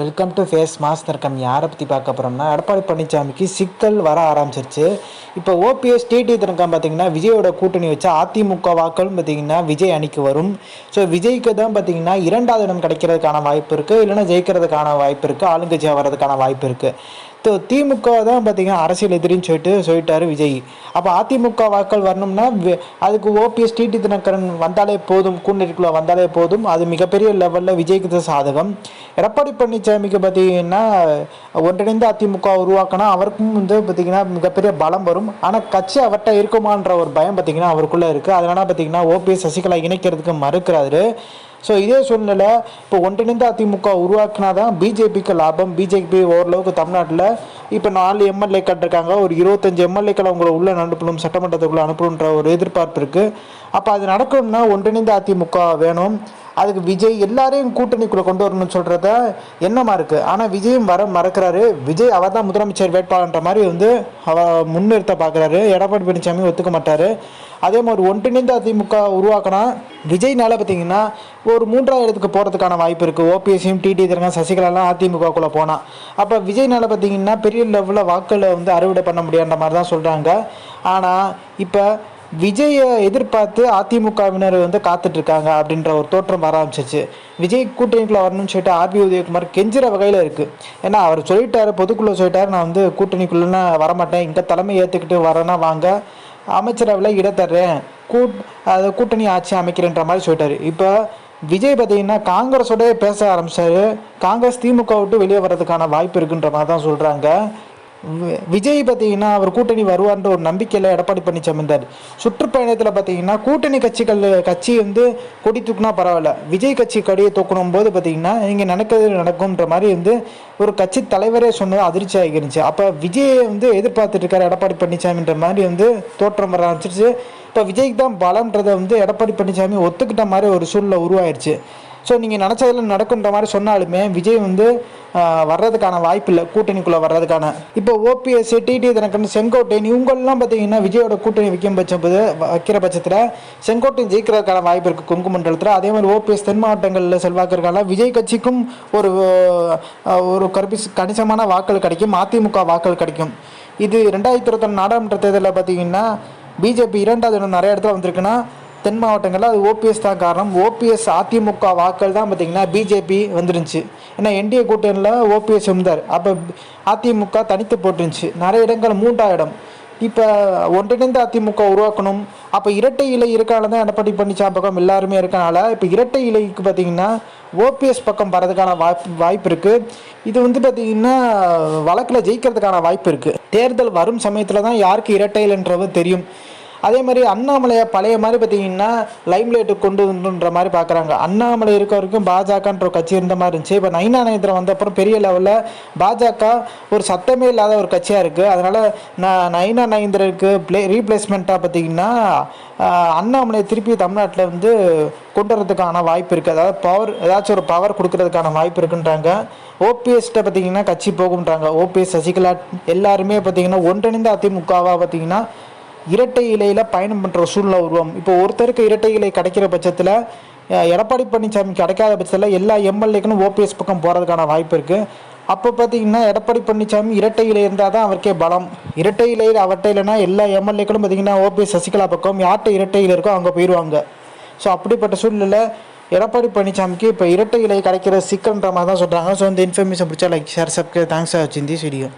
Welcome to face mass தர்க்கம். யாரை பற்றி பார்க்க போகிறோம்னா, எடப்பாடி பழனிசாமிக்கு சிக்கல் வர ஆரம்பிச்சிருச்சு. இப்போ ஓபிஎஸ் டிடி தினகம் பார்த்தீங்கன்னா விஜயோட கூட்டணி வச்சா அதிமுக வாக்களும் பார்த்தீங்கன்னா விஜய் அணிக்கு வரும். ஸோ விஜய்க்கு தான் பார்த்தீங்கன்னா 2வது இடம் கிடைக்கிறதுக்கான வாய்ப்பு இருக்குது, இல்லைன்னா ஜெயிக்கிறதுக்கான வாய்ப்பு இருக்குது, ஆளுங்கட்சியாக வர்றதுக்கான வாய்ப்பு இருக்குது. திமுக தான் பார்த்தீங்கன்னா அரசியல் எதிரின்னு சொல்லிட்டாரு விஜய். அப்போ அதிமுக வாக்கள் வரணும்னா அதுக்கு ஓபிஎஸ் டிடி தினகரன் வந்தாலே போதும், கூட்டணிக்குள்ளே வந்தாலே போதும். அது மிகப்பெரிய லெவலில் விஜய்க்கு தான் சாதகம். எடப்பாடி பழனிசாமிக்கு பார்த்தீங்கன்னா ஒன்றிணைந்த அதிமுக உருவாக்கினா அவருக்கும் வந்து பார்த்தீங்கன்னா மிகப்பெரிய பலம் வரும். ஆனால் கட்சி அவர்கிட்ட இருக்குமான்ற ஒரு பயம் பார்த்தீங்கன்னா அவருக்குள்ளே இருக்குது. அதனால பார்த்தீங்கன்னா ஓபிஎஸ் சசிகலா இணைக்கிறதுக்கு மறுக்கிறாரு. ஸோ இதே சூழ்நிலை இப்போ ஒன்றிணைந்த அதிமுக உருவாக்கினா தான் பிஜேபிக்கு லாபம். பிஜேபி ஓரளவுக்கு தமிழ்நாட்டில் இப்போ 4 எம்எல்ஏக்கள் இருக்காங்க, ஒரு 25 எம்எல்ஏக்கள் அவங்கள உள்ளே அனுப்பணும், சட்டமன்றத்துக்குள்ளே அனுப்பணுன்ற ஒரு எதிர்பார்ப்பு இருக்குது. அப்போ அது நடக்கணும்னா ஒன்றிணைந்த அதிமுக வேணும். அதுக்கு விஜய் எல்லாரையும் கூட்டணிக்குள்ளே கொண்டு வரணும்னு சொல்கிறத எண்ணமாக இருக்குது. ஆனால் விஜயும் வர மறக்கிறாரு. விஜய் அவர் தான் முதலமைச்சர் வேட்பாளர்ன்ற மாதிரி வந்து அவர் முன்னிறுத்த பார்க்குறாரு. எடப்பாடி பழனிசாமி ஒத்துக்க மாட்டார். அதே மாதிரி ஒன்றிணைந்த அதிமுக உருவாக்கினா விஜய்னால பார்த்தீங்கன்னா ஒரு 3வது இடத்துக்கு போகிறதுக்கான வாய்ப்பு இருக்குது. ஓபிஎஸ்ஸையும் டிடி தினகரன் சசிகலாலாம் அதிமுகக்குள்ளே போனால் அப்போ விஜய்னால பார்த்தீங்கன்னா பெரிய லெவலில் வாக்களை வந்து அறுவடை பண்ண முடியாத மாதிரி தான் சொல்கிறாங்க. ஆனால் இப்போ விஜயை எதிர்பார்த்து அதிமுகவினர் வந்து காத்துட்ருக்காங்க அப்படின்ற ஒரு தோற்றம் வர ஆரம்பிச்சிச்சு. விஜய் கூட்டணிக்குள்ளே வரணும்னு சொல்லிட்டு ஆர்பி உதயகுமார் கெஞ்சுற வகையில் இருக்குது. ஏன்னா அவர் சொல்லிட்டாரு, பொதுக்குள்ளே சொல்லிட்டாரு, நான் வந்து கூட்டணிக்குள்ளேன்னா வரமாட்டேன், இங்கே தலைமை ஏற்றுக்கிட்டு வரேன்னா வாங்க, அமைச்சரவையில் இடத்தர்றேன், கூட்டணி ஆட்சி அமைக்கிறேன்ற மாதிரி சொல்லிட்டாரு. இப்போ விஜய் பார்த்தீங்கன்னா காங்கிரஸோட பேச ஆரம்பிச்சாரு. காங்கிரஸ் திமுக விட்டு வெளியே வர்றதுக்கான வாய்ப்பு இருக்குன்ற மாதிரி தான் சொல்கிறாங்க. விஜய் பார்த்தீங்கன்னா அவர் கூட்டணி வருவார்ன்ற ஒரு நம்பிக்கையில் எடப்பாடி பழனிசாமி இருந்தார். சுற்றுப்பயணத்தில் பார்த்தீங்கன்னா கூட்டணி கட்சி வந்து கொடி தூக்குனா பரவாயில்ல, விஜய் கட்சி கொடியை தூக்கணும் போது பார்த்தீங்கன்னா இங்கே நடக்கும்ன்ற மாதிரி வந்து ஒரு கட்சி தலைவரே சொன்னது அதிர்ச்சி ஆகிருந்துச்சு. அப்போ விஜயை வந்து எதிர்பார்த்துட்டு இருக்காரு எடப்பாடி பழனிசாமின்ற மாதிரி வந்து தோற்றம் வர ஆரம்பிச்சிருச்சு. இப்போ விஜய்க்கு தான் பலன்றதை வந்து எடப்பாடி பழனிசாமி ஒத்துக்கிட்ட மாதிரி ஒரு சூழ்நிலை உருவாயிருச்சு. ஸோ நீங்கள் நினச்சதில் நடக்குன்ற மாதிரி சொன்னாலுமே விஜய் வந்து வர்றதுக்கான வாய்ப்பு இல்லை, கூட்டணிக்குள்ளே வர்றதுக்கான. இப்போ ஓபிஎஸ் டிடி தினகரன் செங்கோட்டையன் இவங்கெல்லாம் பார்த்தீங்கன்னா விஜயோட கூட்டணி வைக்கிற பட்சத்தில் செங்கோட்டையன் ஜெயிக்கிறதுக்கான வாய்ப்பு இருக்குது கொங்கு மண்டலத்தில். அதே மாதிரி ஓபிஎஸ் தென் மாவட்டங்களில் செல்வாக்கு இருக்காங்க. விஜய் கட்சிக்கும் ஒரு கணிசமான வாக்கள் கிடைக்கும், அதிமுக வாக்கள் கிடைக்கும். இது 2021 நாடாளுமன்ற தேர்தலில் பார்த்தீங்கன்னா பிஜேபி 2வது இடம் நிறைய இடத்துல வந்திருக்குன்னா தென் மாவட்டங்களில் அது ஓபிஎஸ் தான் காரணம். ஓபிஎஸ் அதிமுக வாக்கள் தான் பார்த்திங்கன்னா பிஜேபி வந்துருந்துச்சு. ஏன்னா என்டிஏ கூட்டணியில் ஓபிஎஸ் இருந்தார். அப்போ அதிமுக தனித்து போட்டுருந்துச்சு நிறைய இடங்கள், 3வது இடம். இப்போ ஒன்றிணைந்த அதிமுக உருவாக்கணும். அப்போ இரட்டை இலை இருக்கனால தான் எடப்பாடி பழனிசாமி பக்கம் எல்லாருமே இருக்கனால இப்போ இரட்டை இலைக்கு பார்த்திங்கன்னா ஓபிஎஸ் பக்கம் வரதுக்கான வாய்ப்பு இருக்குது. இது வந்து பார்த்திங்கன்னா வழக்கில் ஜெயிக்கிறதுக்கான வாய்ப்பு இருக்குது. தேர்தல் வரும் சமயத்தில் தான் யாருக்கு இரட்டை இலைன்றது தெரியும். அதே மாதிரி அண்ணாமலையை பழைய மாதிரி பார்த்தீங்கன்னா லைம்லைட்டுக்கு கொண்டு வந்துன்ற மாதிரி பார்க்குறாங்க. அண்ணாமலை இருக்க வரைக்கும் பாஜகன்ற ஒரு கட்சி இருந்த மாதிரி இருந்துச்சு. இப்போ நயினா நாகேந்திரன் வந்த அப்புறம் பெரிய லெவலில் பாஜக ஒரு சத்தமே இல்லாத ஒரு கட்சியாக இருக்குது. அதனால் நயினா நாகேந்திரனுக்கு ரீப்ளேஸ்மெண்ட்டாக பார்த்தீங்கன்னா அண்ணாமலை திருப்பி தமிழ்நாட்டில் வந்து கொண்டு வரதுக்கான வாய்ப்பு இருக்குது. அதாவது ஏதாச்சும் ஒரு பவர் கொடுக்கறதுக்கான வாய்ப்பு இருக்குன்றாங்க. ஓபிஎஸ்கிட்ட பார்த்தீங்கன்னா கட்சி போகும்ன்றாங்க. ஓபிஎஸ் சசிகலா எல்லாருமே பார்த்தீங்கன்னா ஒன்றிணைந்த அதிமுகவாக பார்த்தீங்கன்னா இரட்டை இலையில் பயணம் பண்ணுற சூழ்நிலை உருவம். இப்போ ஒருத்தருக்கு இரட்டை இலை கிடைக்கிற பட்சத்தில் எடப்பாடி பழனிசாமி கிடைக்காத பட்சத்தில் எல்லா எம்எல்ஏக்களும் ஓபிஎஸ் பக்கம் போகிறதுக்கான வாய்ப்பு இருக்குது. அப்போ பார்த்தீங்கன்னா எடப்பாடி பழனிசாமி இரட்டை இலை இருந்தால் தான் அவருக்கே பலம். இரட்டை இலையில் அவர்கிட்ட இல்லைன்னா எல்லா எம்எல்ஏக்களும் பார்த்தீங்கன்னா ஓபிஎஸ் சசிகலா பக்கம் யார்கிட்ட இரட்டை இலை இருக்கோ அங்கே போயிடுவாங்க. ஸோ அப்படிப்பட்ட சூழ்நிலை எடப்பாடி பழனிசாமிக்கு இப்போ இரட்டை இலை கிடைக்கிற சிக்கல்ன்ற மாதிரி தான் சொல்கிறாங்க. ஸோ இந்த இன்ஃபர்மேஷன் பிடிச்சா like share subscribe. Thanks for வாட்சிங் திஸ் வீடியோ.